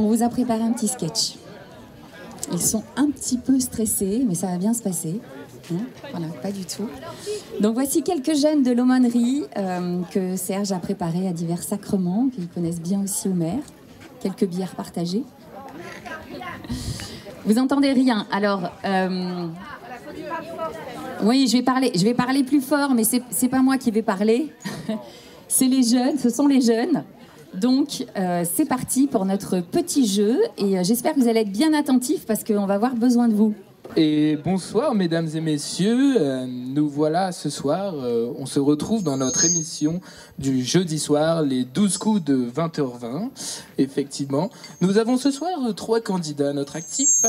on vous a préparé un petit sketch. Ils sont un petit peu stressés, mais ça va bien se passer. Voilà, pas du tout. Donc voici quelques jeunes de l'aumônerie que Serge a préparés à divers sacrements, qu'ils connaissent bien aussi au maire. Quelques bières partagées. Vous entendez rien. Alors, oui, je vais parler plus fort, mais c'est pas moi qui vais parler. C'est les jeunes, ce sont les jeunes. Donc, c'est parti pour notre petit jeu. Et j'espère que vous allez être bien attentifs parce qu'on va avoir besoin de vous. Et bonsoir mesdames et messieurs, nous voilà ce soir, on se retrouve dans notre émission du jeudi soir, les 12 coups de 20h20, effectivement. Nous avons ce soir 3 candidats à notre actif.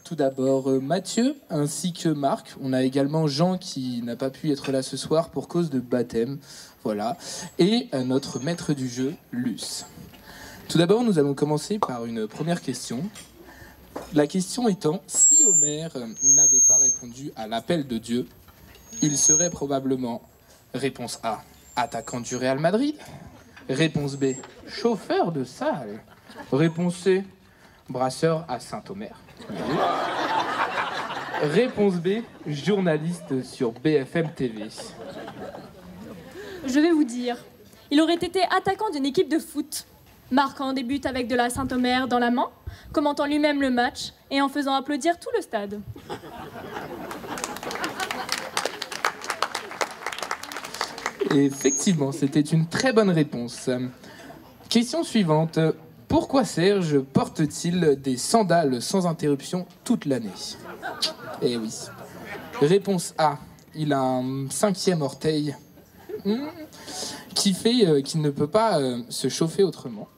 Tout d'abord Mathieu ainsi que Marc. On a également Jean qui n'a pas pu être là ce soir pour cause de baptême, voilà. Et notre maître du jeu, Luce. Tout d'abord, nous allons commencer par une première question. La question étant, si Homer n'avait pas répondu à l'appel de Dieu, il serait probablement, réponse A, attaquant du Real Madrid, réponse B, chauffeur de salle, réponse C, brasseur à Saint-Omer, réponse B, journaliste sur BFM TV. Je vais vous dire, il aurait été attaquant d'une équipe de foot, marquant des buts avec de la Saint-Omer dans la main, commentant lui-même le match et en faisant applaudir tout le stade. Et effectivement, c'était une très bonne réponse. Question suivante. Pourquoi Serge porte-t-il des sandales sans interruption toute l'année? Eh oui. Réponse A. Il a un 5e orteil qui fait qu'il ne peut pas se chauffer autrement.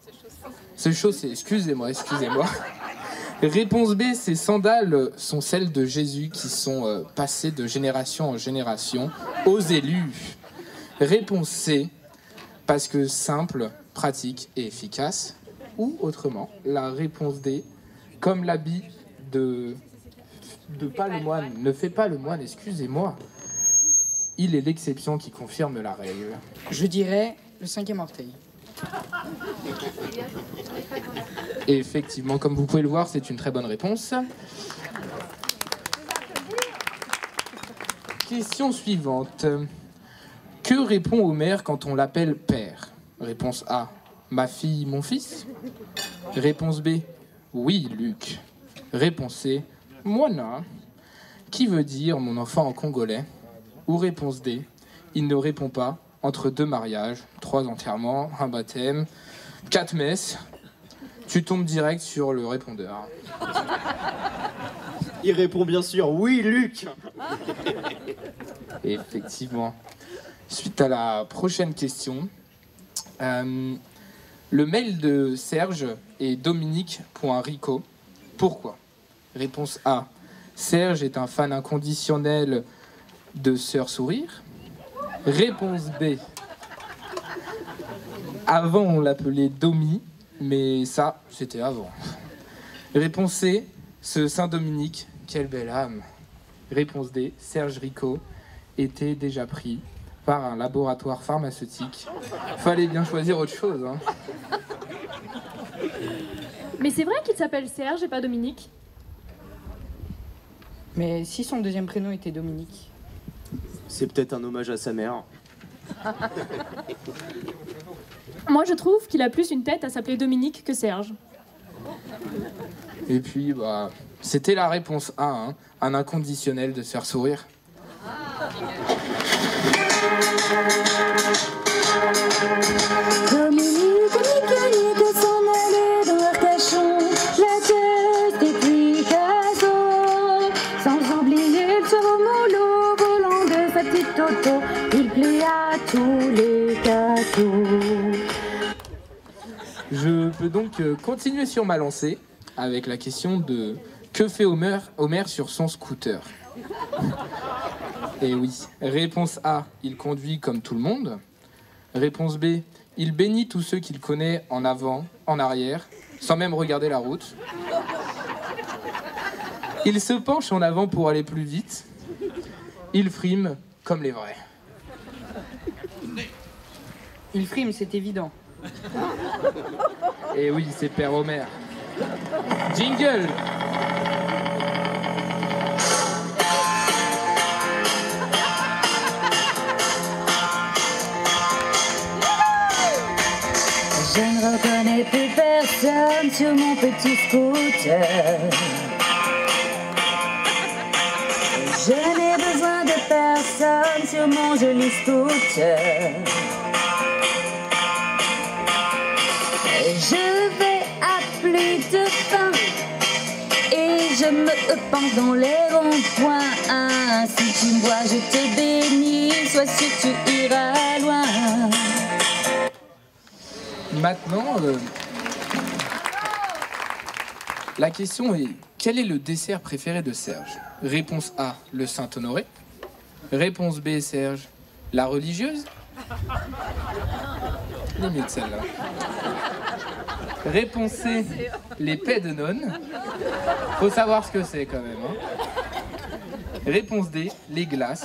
Se chausser, excusez-moi. Réponse B, ces sandales sont celles de Jésus qui sont passées de génération en génération aux élus. Réponse C, parce que simple, pratique et efficace. Ou autrement, la réponse D, comme l'habit de pas le moine, ne fait pas le moine, excusez-moi. Il est l'exception qui confirme la règle. Je dirais le 5e orteil. Et effectivement, comme vous pouvez le voir, c'est une très bonne réponse. Question suivante. Que répond Homer quand on l'appelle père? Réponse A. Ma fille, mon fils? Réponse B. Oui, Luc. Réponse C. Moana. Qui veut dire mon enfant en congolais? Ou réponse D. Il ne répond pas. Entre 2 mariages, 3 enterrements, un baptême, 4 messes, tu tombes direct sur le répondeur. Il répond bien sûr, oui, Luc. Et effectivement. Suite à la prochaine question, le mail de Serge est dominique.rico. Pourquoi? Réponse A. Serge est un fan inconditionnel de Sœur Sourire. Réponse B. Avant, on l'appelait Domi, mais ça, c'était avant. Réponse C. Ce Saint-Dominique, quelle belle âme. Réponse D. Serge Rico était déjà pris par un laboratoire pharmaceutique. Fallait bien choisir autre chose, hein. Mais c'est vrai qu'il s'appelle Serge et pas Dominique? Mais si son 2e prénom était Dominique? C'est peut-être un hommage à sa mère. Moi, je trouve qu'il a plus une tête à s'appeler Dominique que Serge. Et puis, c'était la réponse A, hein, un inconditionnel de se faire sourire. Dominique s'en allait dans Arcachon, la tête des Picasso, sans oublier le mollo volant de sa petite auto, il plaît à tous les cadeaux. Je peux donc continuer sur ma lancée avec la question de que fait Homer sur son scooter? Et oui, réponse A, il conduit comme tout le monde. Réponse B, il bénit tous ceux qu'il connaît en avant, en arrière, sans même regarder la route. Il se penche en avant pour aller plus vite. Il frime comme les vrais. Il frime, c'est évident. Et oui, c'est Père Homer. Jingle. Je ne reconnais plus personne sur mon petit scooter. Je n'ai besoin de personne sur mon joli scooter. Je vais à plus de fin et je me penche dans les ronds-points. Si tu me vois, je te bénis, sois sûr que tu iras loin. Maintenant, la question est, quel est le dessert préféré de Serge? Réponse A, le Saint-Honoré. Réponse B, Serge, la religieuse. Limite celle-là. Réponse C, les paix de nonnes. Faut savoir ce que c'est quand même. Hein. Réponse D, les glaces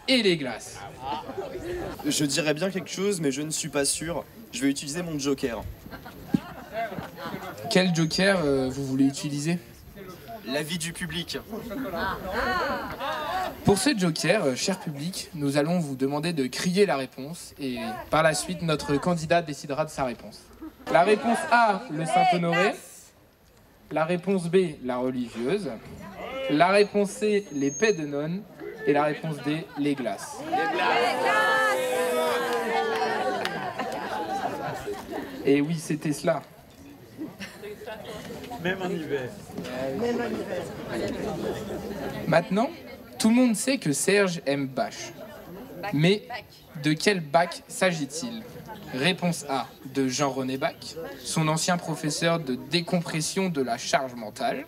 et les glaces. Je dirais bien quelque chose, mais je ne suis pas sûr. Je vais utiliser mon joker. Quel joker vous voulez utiliser? L'avis du public. Pour ce joker, cher public, nous allons vous demander de crier la réponse et par la suite, notre candidat décidera de sa réponse. La réponse A, le Saint-Honoré. La réponse B, la religieuse. La réponse C, les paix de nonnes. Et la réponse D, les glaces. Et oui, c'était cela. Même en hiver. Maintenant, tout le monde sait que Serge aime Bach. Mais de quel Bach s'agit-il? Réponse A, de Jean-René Bach, son ancien professeur de décompression de la charge mentale.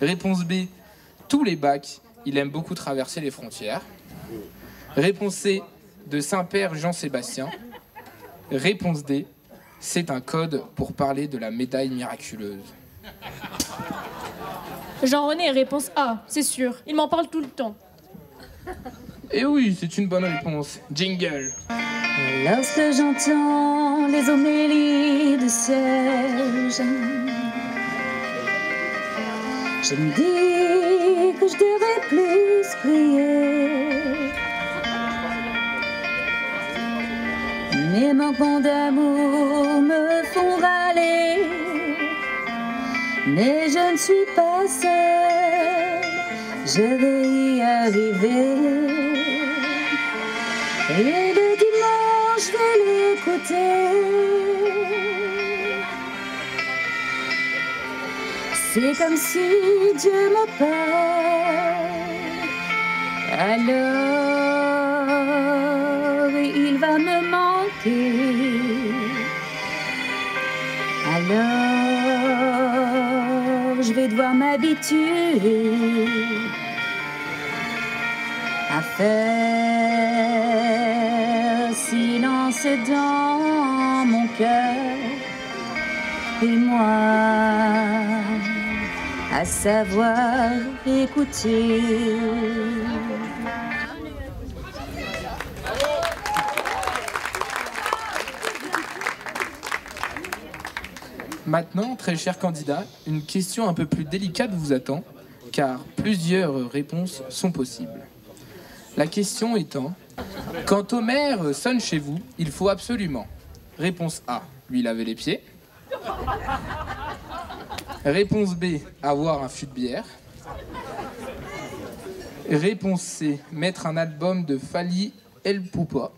Réponse B, tous les Bach, il aime beaucoup traverser les frontières. Réponse C, de Saint-Père Jean-Sébastien. Réponse D, c'est un code pour parler de la médaille miraculeuse. Jean-René, réponse A, c'est sûr. Il m'en parle tout le temps. Et oui, c'est une bonne réponse. Jingle. Lorsque j'entends les homélies de Serge, je me dis que je devrais plus prier. Mes manquements d'amour me font râler, mais je ne suis pas seule, je vais y arriver. Et le dimanche, je vais l'écouter. C'est comme si Dieu me parle. Alors, il va me manquer. Alors, je vais devoir m'habituer à faire silence dans mon cœur et moi à savoir écouter. Maintenant, très cher candidat, une question un peu plus délicate vous attend, car plusieurs réponses sont possibles. La question étant, quand Homer sonne chez vous, il faut absolument, réponse A, lui laver les pieds. Réponse B, avoir un fût de bière. Réponse C, mettre un album de Fally El Poupa.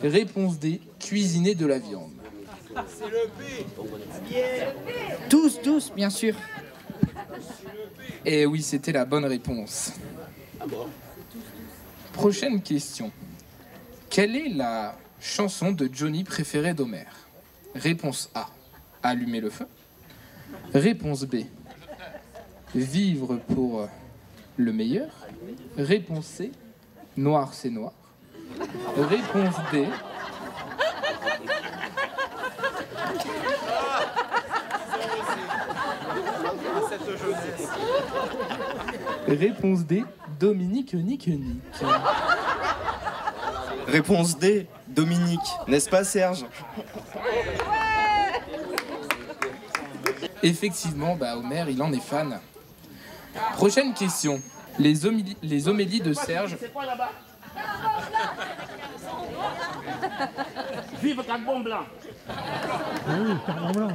Réponse D, cuisiner de la viande. Tous, bien sûr. Et oui, c'était la bonne réponse. Prochaine question. Quelle est la chanson de Johnny préférée d'Homer? Réponse A, allumer le feu. Réponse B, vivre pour le meilleur. Réponse C, noir c'est noir. Réponse D, réponse D, Dominique Nick. Réponse D, Dominique. N'est-ce pas, Serge? Effectivement, Homer, il en est fan. Prochaine question. Les homélies de Serge. Vive Carbon Blanc. Oui, Carbon Blanc.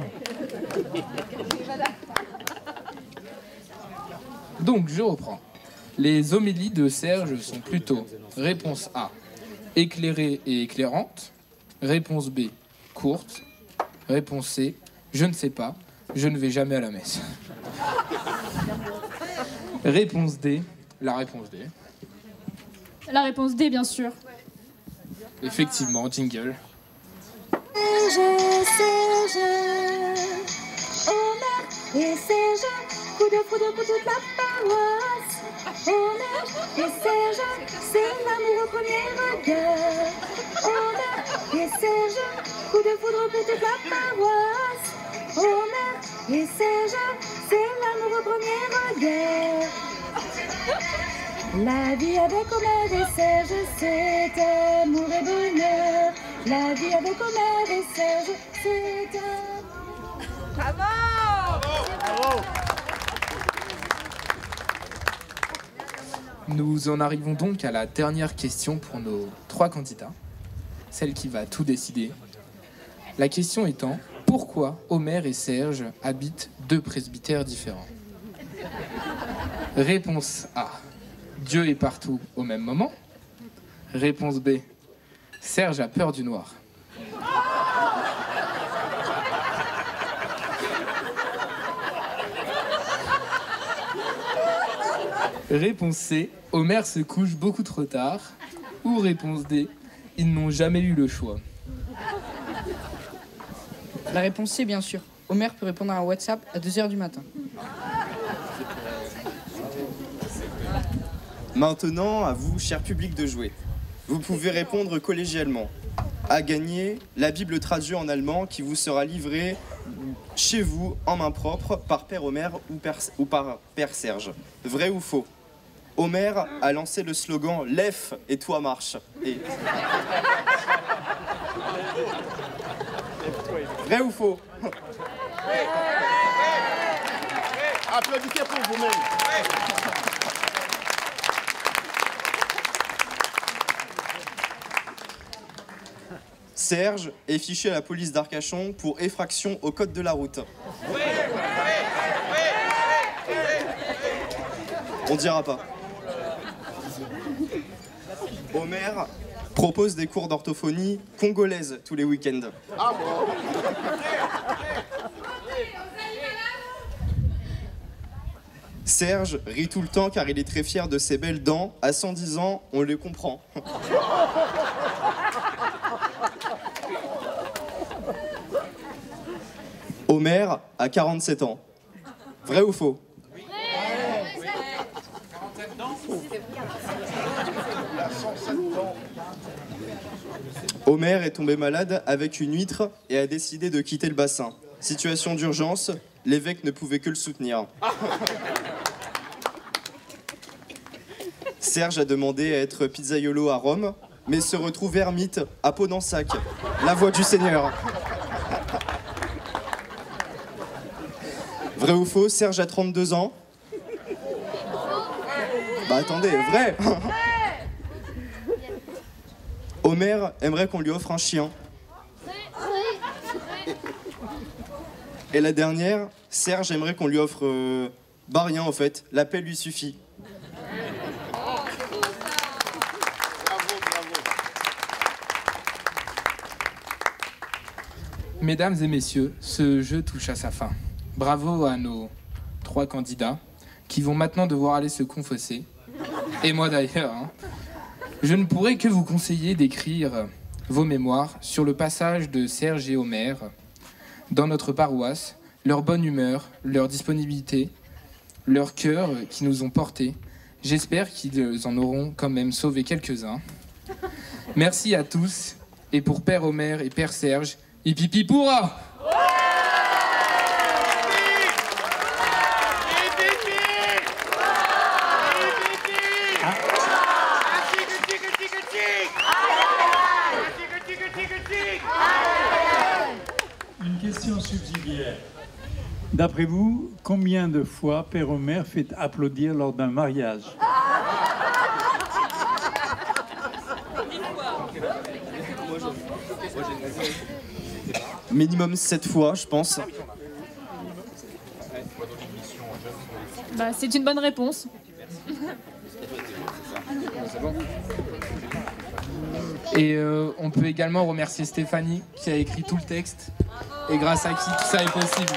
Donc, je reprends. Les homélies de Serge sont plutôt réponse A, éclairée et éclairante. Réponse B, courte. Réponse C, je ne sais pas, je ne vais jamais à la messe. Réponse D, la réponse D. La réponse D, bien sûr. Effectivement, jingle. Serge, Homer et Serge, coup de foudre pour toute la paroisse. Homer et Serge, c'est l'amour au premier regard. Homer et Serge, coup de foudre pour toute la paroisse. Homer et Serge, c'est l'amour au premier regard. La vie avec Homer et Serge, c'est amour et bonheur. La vie avec Homer et Serge, c'est amour. Bravo! Nous en arrivons donc à la dernière question pour nos 3 candidats, celle qui va tout décider. La question étant, pourquoi Homer et Serge habitent 2 presbytères différents? Réponse A, Dieu est partout au même moment. Réponse B, Serge a peur du noir. Réponse C, Homer se couche beaucoup trop tard. Ou réponse D, ils n'ont jamais eu le choix. La réponse C, bien sûr. Homer peut répondre à un WhatsApp à 2h du matin. Maintenant, à vous, cher public, de jouer. Vous pouvez répondre collégialement. À gagner, la Bible traduite en allemand qui vous sera livrée chez vous en main propre par Père Homer ou par Père Serge. Vrai ou faux? Homer a lancé le slogan « Lève et toi marche ». Et... Vrai ou faux? Applaudissez pour vous-même. Serge est fiché à la police d'Arcachon pour effraction au code de la route. On dira pas. Homer propose des cours d'orthophonie congolaise tous les week-ends. Serge rit tout le temps car il est très fier de ses belles dents. À 110 ans, on les comprend. Homer a 47 ans. Vrai ou faux? Homer est tombé malade avec une huître et a décidé de quitter le bassin. Situation d'urgence, l'évêque ne pouvait que le soutenir. Serge a demandé à être pizzaiolo à Rome, mais se retrouve ermite à Pau-d'Ensac, la voix du Seigneur. Vrai ou faux, Serge a 32 ans. Bah attendez, vrai. Homer aimerait qu'on lui offre un chien. Et la dernière, Serge aimerait qu'on lui offre... bah rien en fait, la paix lui suffit. Mesdames et messieurs, ce jeu touche à sa fin. Bravo à nos 3 candidats qui vont maintenant devoir aller se confesser. Et moi d'ailleurs. Je ne pourrais que vous conseiller d'écrire vos mémoires sur le passage de Serge et Homer dans notre paroisse, leur bonne humeur, leur disponibilité, leur cœur qui nous ont portés. J'espère qu'ils en auront quand même sauvé quelques-uns. Merci à tous. Et pour Père Homer et Père Serge, hipipi pourra! Une question subsidiaire. D'après vous, combien de fois Père Homer fait applaudir lors d'un mariage? Minimum 7 fois, je pense. Bah, c'est une bonne réponse. Et on peut également remercier Stéphanie qui a écrit tout le texte et grâce à qui tout ça est possible.